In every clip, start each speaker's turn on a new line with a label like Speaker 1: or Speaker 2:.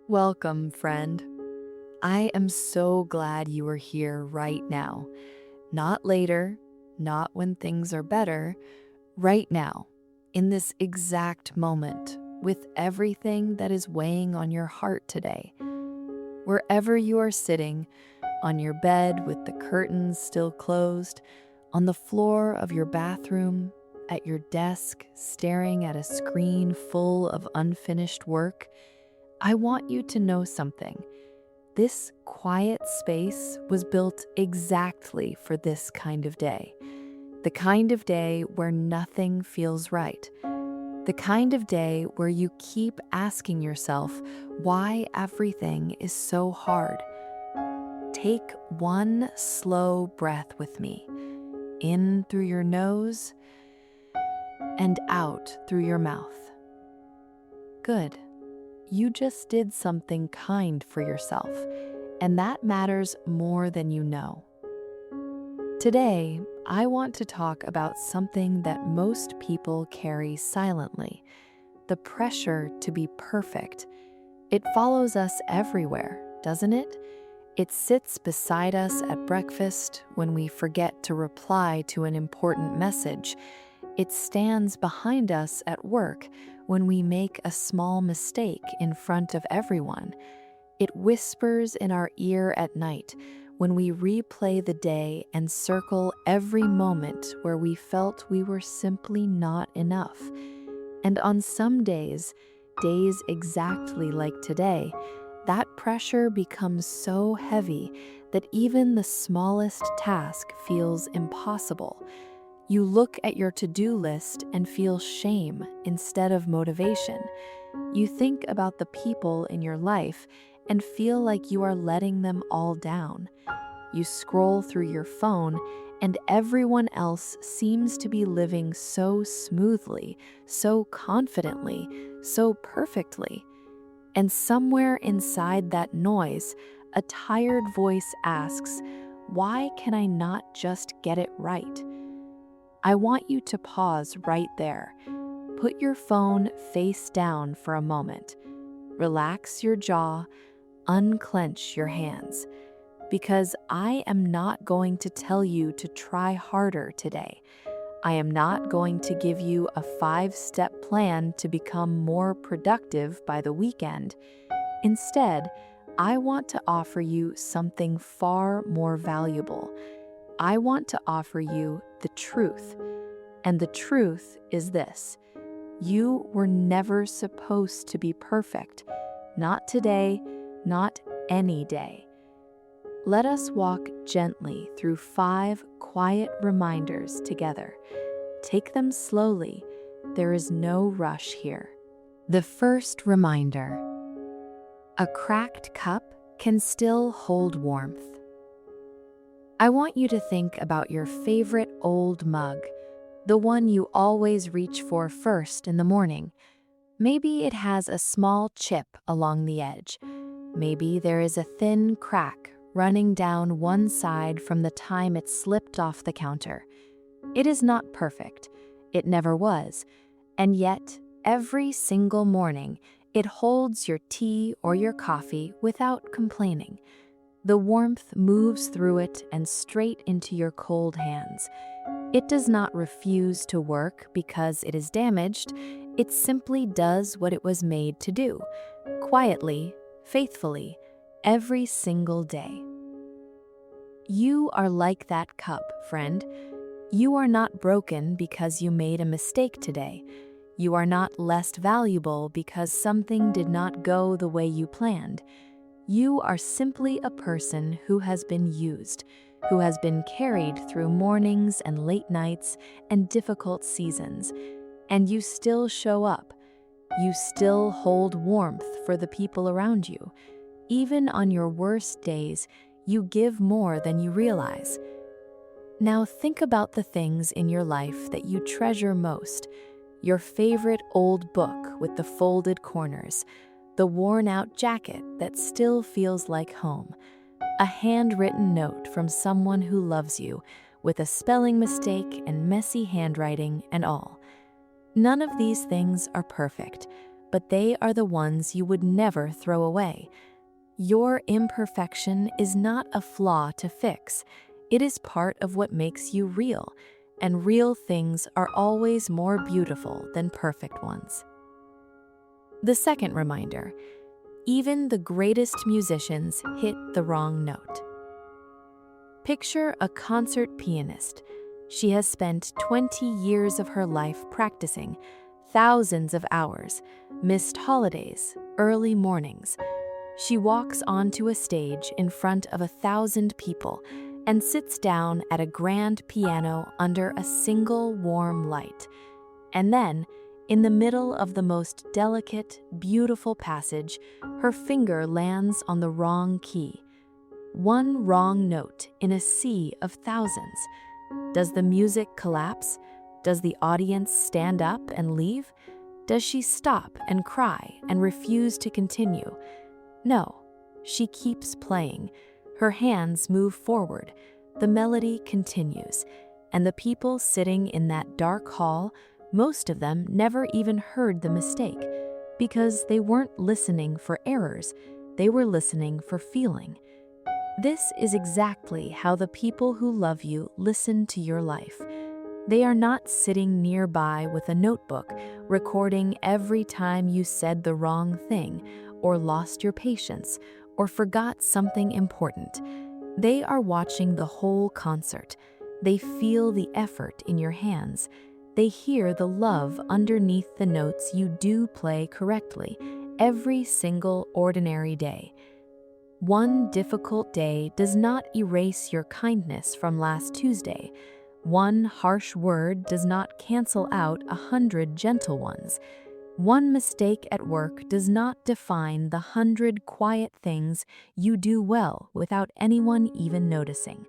Speaker 1: Welcome, friend. I am so glad you are here right now. Not later, not when things are better, right now, in this exact moment, with everything that is weighing on your heart today. Wherever you are sitting, on your bed with the curtains still closed, on the floor of your bathroom, at your desk, staring at a screen full of unfinished work, I want you to know something. This quiet space was built exactly for this kind of day. The kind of day where nothing feels right. The kind of day where you keep asking yourself why everything is so hard. Take one slow breath with me, in through your nose and out through your mouth. Good. You just did something kind for yourself, and that matters more than you know. Today, I want to talk about something that most people carry silently, the pressure to be perfect. It follows us everywhere, doesn't it? It sits beside us at breakfast when we forget to reply to an important message. It stands behind us at work when we make a small mistake in front of everyone. It whispers in our ear at night when we replay the day and circle every moment where we felt we were simply not enough. And on some days, days exactly like today, that pressure becomes so heavy that even the smallest task feels impossible. You look at your to-do list and feel shame instead of motivation. You think about the people in your life and feel like you are letting them all down. You scroll through your phone and everyone else seems to be living so smoothly, so confidently, so perfectly. And somewhere inside that noise, a tired voice asks, "Why can I not just get it right?" I want you to pause right there. Put your phone face down for a moment. Relax your jaw, unclench your hands, because I am not going to tell you to try harder today. I am not going to give you a 5-step plan to become more productive by the weekend. Instead, I want to offer you something far more valuable. I want to offer you the truth. And the truth is this: you were never supposed to be perfect. Not today, not any day. Let us walk gently through 5 quiet reminders together. Take them slowly. There is no rush here. The first reminder: a cracked cup can still hold warmth. I want you to think about your favorite old mug, the one you always reach for first in the morning. Maybe it has a small chip along the edge. Maybe there is a thin crack running down one side from the time it slipped off the counter. It is not perfect. It never was. And yet, every single morning, it holds your tea or your coffee without complaining. The warmth moves through it and straight into your cold hands. It does not refuse to work because it is damaged. It simply does what it was made to do, quietly, faithfully, every single day. You are like that cup, friend. You are not broken because you made a mistake today. You are not less valuable because something did not go the way you planned. You are simply a person who has been used, who has been carried through mornings and late nights and difficult seasons. And you still show up. You still hold warmth for the people around you. Even on your worst days, you give more than you realize. Now think about the things in your life that you treasure most. Your favorite old book with the folded corners, the worn-out jacket that still feels like home, a handwritten note from someone who loves you with a spelling mistake and messy handwriting and all. None of these things are perfect, but they are the ones you would never throw away. Your imperfection is not a flaw to fix. It is part of what makes you real, and real things are always more beautiful than perfect ones. The second reminder: even the greatest musicians hit the wrong note. Picture a concert pianist. She has spent 20 years of her life practicing, thousands of hours, missed holidays, early mornings. She walks onto a stage in front of 1,000 people and sits down at a grand piano under a single warm light. And then, in the middle of the most delicate, beautiful passage, her finger lands on the wrong key. One wrong note in a sea of thousands. Does the music collapse? Does the audience stand up and leave? Does she stop and cry and refuse to continue? No, she keeps playing. Her hands move forward. The melody continues. And the people sitting in that dark hall, most of them never even heard the mistake, because they weren't listening for errors. They were listening for feeling. This is exactly how the people who love you listen to your life. They are not sitting nearby with a notebook, recording every time you said the wrong thing, or lost your patience, or forgot something important. They are watching the whole concert. They feel the effort in your hands. They hear the love underneath the notes you do play correctly every single ordinary day. One difficult day does not erase your kindness from last Tuesday. One harsh word does not cancel out 100 gentle ones. One mistake at work does not define the 100 quiet things you do well without anyone even noticing.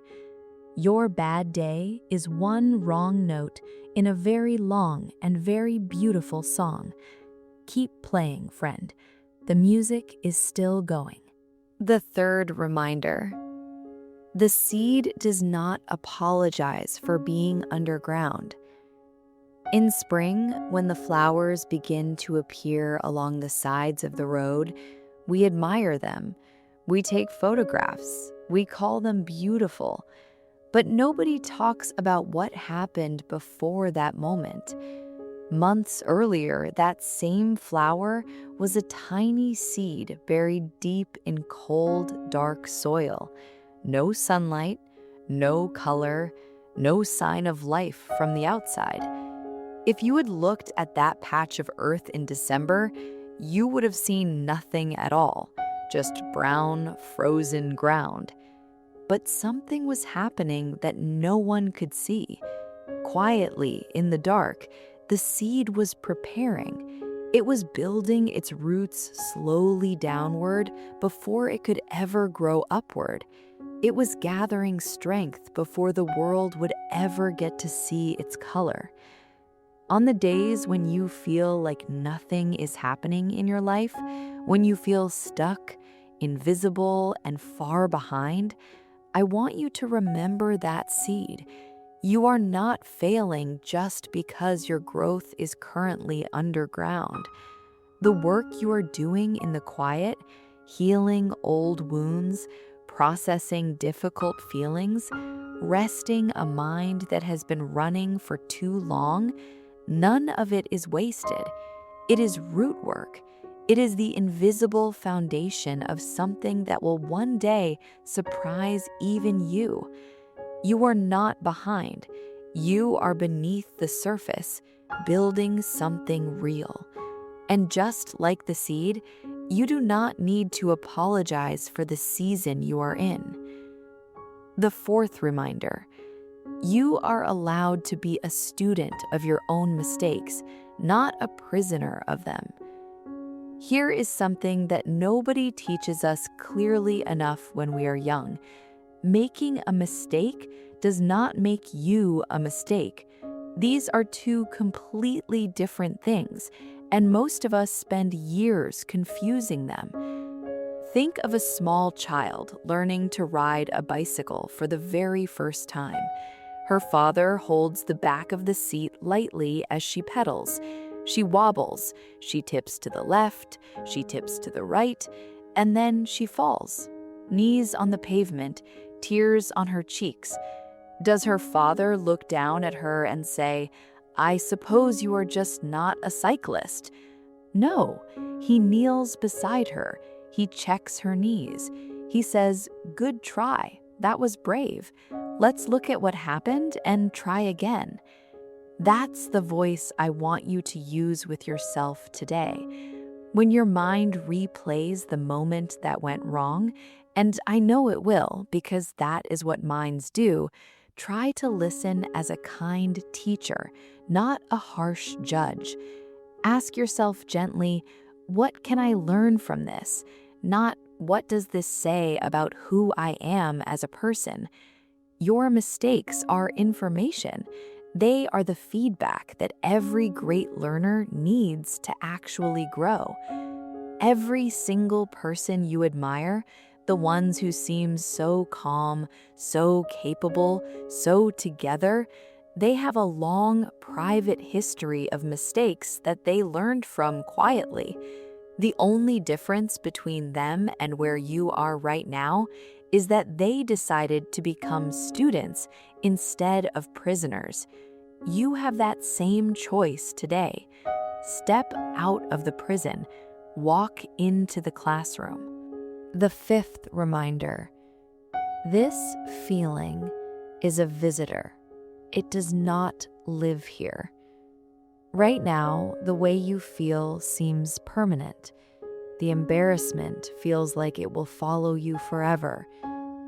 Speaker 1: Your bad day is one wrong note in a very long and very beautiful song. Keep playing, friend. The music is still going. The third reminder: the seed does not apologize for being underground. In spring, when the flowers begin to appear along the sides of the road, we admire them. We take photographs. We call them beautiful. But nobody talks about what happened before that moment. Months earlier, that same flower was a tiny seed buried deep in cold, dark soil. No sunlight, no color, no sign of life from the outside. If you had looked at that patch of earth in December, you would have seen nothing at all, just brown, frozen ground. But something was happening that no one could see. Quietly, in the dark, the seed was preparing. It was building its roots slowly downward before it could ever grow upward. It was gathering strength before the world would ever get to see its color. On the days when you feel like nothing is happening in your life, when you feel stuck, invisible, and far behind, I want you to remember that seed. You are not failing just because your growth is currently underground. The work you are doing in the quiet, healing old wounds, processing difficult feelings, resting a mind that has been running for too long, none of it is wasted. It is root work. It is the invisible foundation of something that will one day surprise even you. You are not behind. You are beneath the surface, building something real. And just like the seed, you do not need to apologize for the season you are in. The fourth reminder: you are allowed to be a student of your own mistakes, not a prisoner of them. Here is something that nobody teaches us clearly enough when we are young. Making a mistake does not make you a mistake. These are two completely different things, and most of us spend years confusing them. Think of a small child learning to ride a bicycle for the very first time. Her father holds the back of the seat lightly as she pedals. She wobbles, she tips to the left, she tips to the right, and then she falls. Knees on the pavement, tears on her cheeks. Does her father look down at her and say, "I suppose you are just not a cyclist"? No, he kneels beside her. He checks her knees. He says, "Good try. That was brave. Let's look at what happened and try again." That's the voice I want you to use with yourself today. When your mind replays the moment that went wrong, and I know it will because that is what minds do, try to listen as a kind teacher, not a harsh judge. Ask yourself gently, what can I learn from this? Not, what does this say about who I am as a person? Your mistakes are information. They are the feedback that every great learner needs to actually grow. Every single person you admire, the ones who seem so calm, so capable, so together, they have a long, private history of mistakes that they learned from quietly. The only difference between them and where you are right now is that they decided to become students instead of prisoners. You have that same choice today. Step out of the prison, walk into the classroom. The fifth reminder: this feeling is a visitor. It does not live here. Right now, the way you feel seems permanent. The embarrassment feels like it will follow you forever.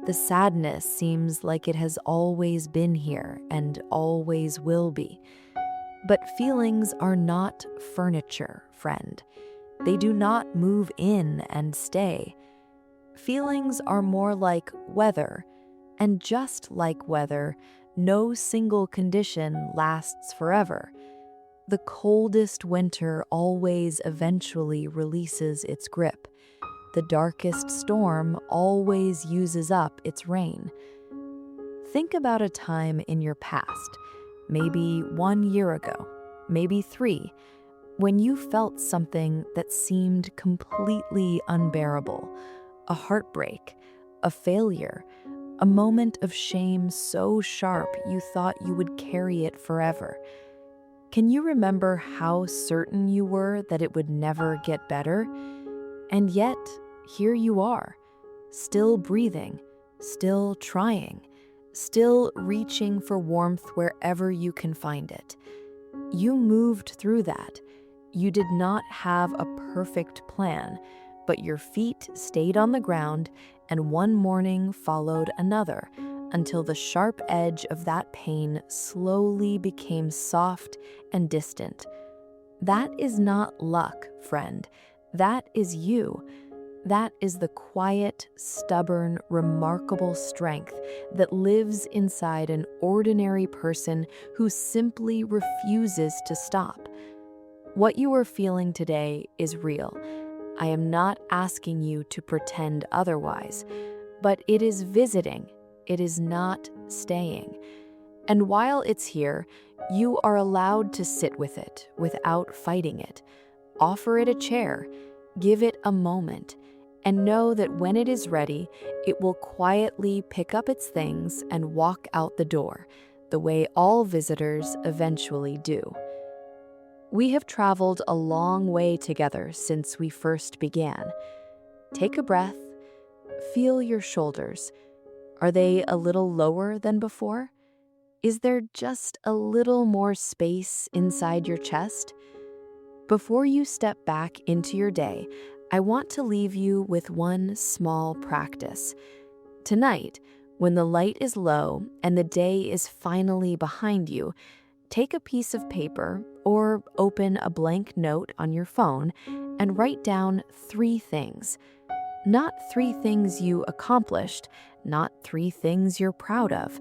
Speaker 1: The sadness seems like it has always been here and always will be. But feelings are not furniture, friend. They do not move in and stay. Feelings are more like weather, and just like weather, no single condition lasts forever. The coldest winter always eventually releases its grip. The darkest storm always uses up its rain. Think about a time in your past, maybe 1 year ago, maybe 3, when you felt something that seemed completely unbearable, a heartbreak, a failure, a moment of shame so sharp you thought you would carry it forever. Can you remember how certain you were that it would never get better? And yet, here you are, still breathing, still trying, still reaching for warmth wherever you can find it. You moved through that. You did not have a perfect plan, but your feet stayed on the ground, and one morning followed another, until the sharp edge of that pain slowly became soft and distant. That is not luck, friend. That is you. That is the quiet, stubborn, remarkable strength that lives inside an ordinary person who simply refuses to stop. What you are feeling today is real. I am not asking you to pretend otherwise, but it is visiting. It is not staying. And while it's here, you are allowed to sit with it without fighting it. Offer it a chair, give it a moment, and know that when it is ready, it will quietly pick up its things and walk out the door, the way all visitors eventually do. We have traveled a long way together since we first began. Take a breath, feel your shoulders. Are they a little lower than before? Is there just a little more space inside your chest? Before you step back into your day, I want to leave you with one small practice. Tonight, when the light is low and the day is finally behind you, take a piece of paper or open a blank note on your phone and write down 3 things. Not 3 things you accomplished, not 3 things you're proud of.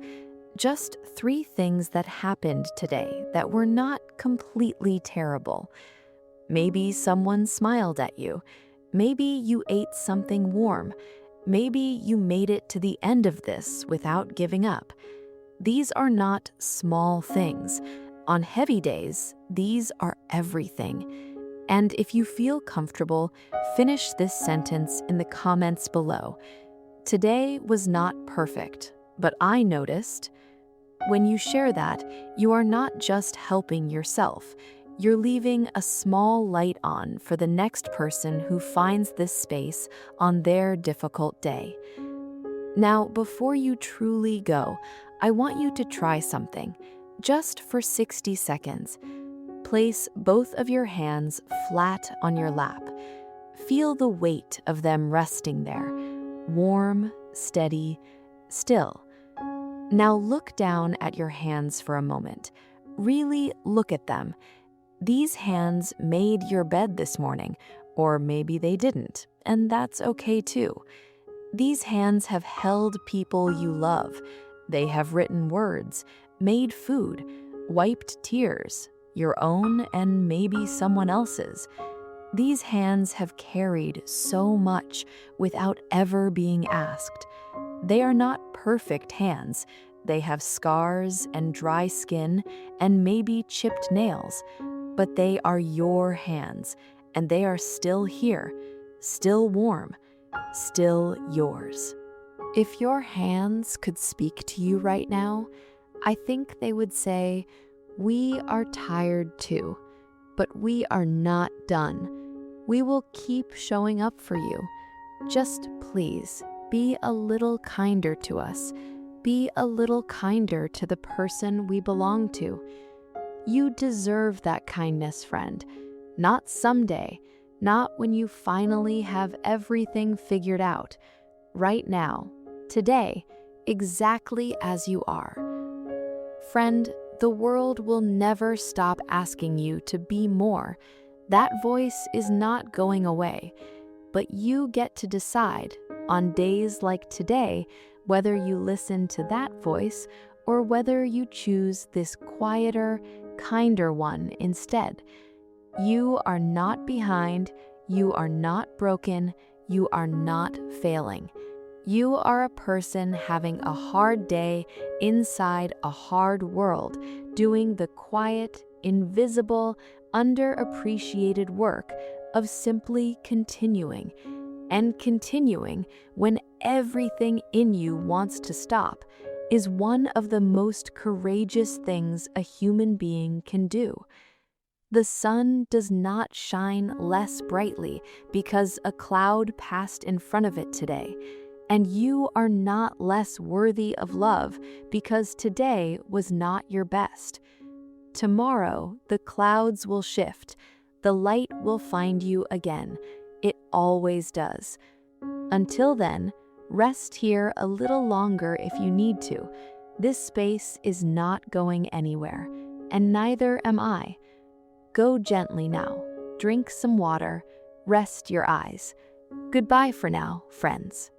Speaker 1: Just 3 things that happened today that were not completely terrible. Maybe someone smiled at you. Maybe you ate something warm. Maybe you made it to the end of this without giving up. These are not small things. On heavy days, these are everything. And if you feel comfortable, finish this sentence in the comments below. Today was not perfect, but I noticed. When you share that, you are not just helping yourself, you're leaving a small light on for the next person who finds this space on their difficult day. Now, before you truly go, I want you to try something, just for 60 seconds. Place both of your hands flat on your lap. Feel the weight of them resting there, warm, steady, still. Now look down at your hands for a moment. Really look at them. These hands made your bed this morning, or maybe they didn't, and that's okay too. These hands have held people you love. They have written words, made food, wiped tears, your own and maybe someone else's. These hands have carried so much without ever being asked. They are not perfect hands. They have scars and dry skin and maybe chipped nails, but they are your hands, and they are still here, still warm, still yours. If your hands could speak to you right now, I think they would say, "We are tired too, but we are not done. We will keep showing up for you. Just please be a little kinder to us. Be a little kinder to the person we belong to. You deserve that kindness, friend. Not someday, not when you finally have everything figured out. Right now, today, exactly as you are." Friend, the world will never stop asking you to be more. That voice is not going away, but you get to decide on days like today whether you listen to that voice or whether you choose this quieter, kinder one instead. You are not behind, you are not broken, you are not failing. You are a person having a hard day inside a hard world, doing the quiet, invisible, underappreciated work of simply continuing. And continuing when everything in you wants to stop is one of the most courageous things a human being can do. The sun does not shine less brightly because a cloud passed in front of it today, and you are not less worthy of love because today was not your best. Tomorrow, the clouds will shift. The light will find you again. It always does. Until then, rest here a little longer if you need to. This space is not going anywhere, and neither am I. Go gently now. Drink some water. Rest your eyes. Goodbye for now, friends.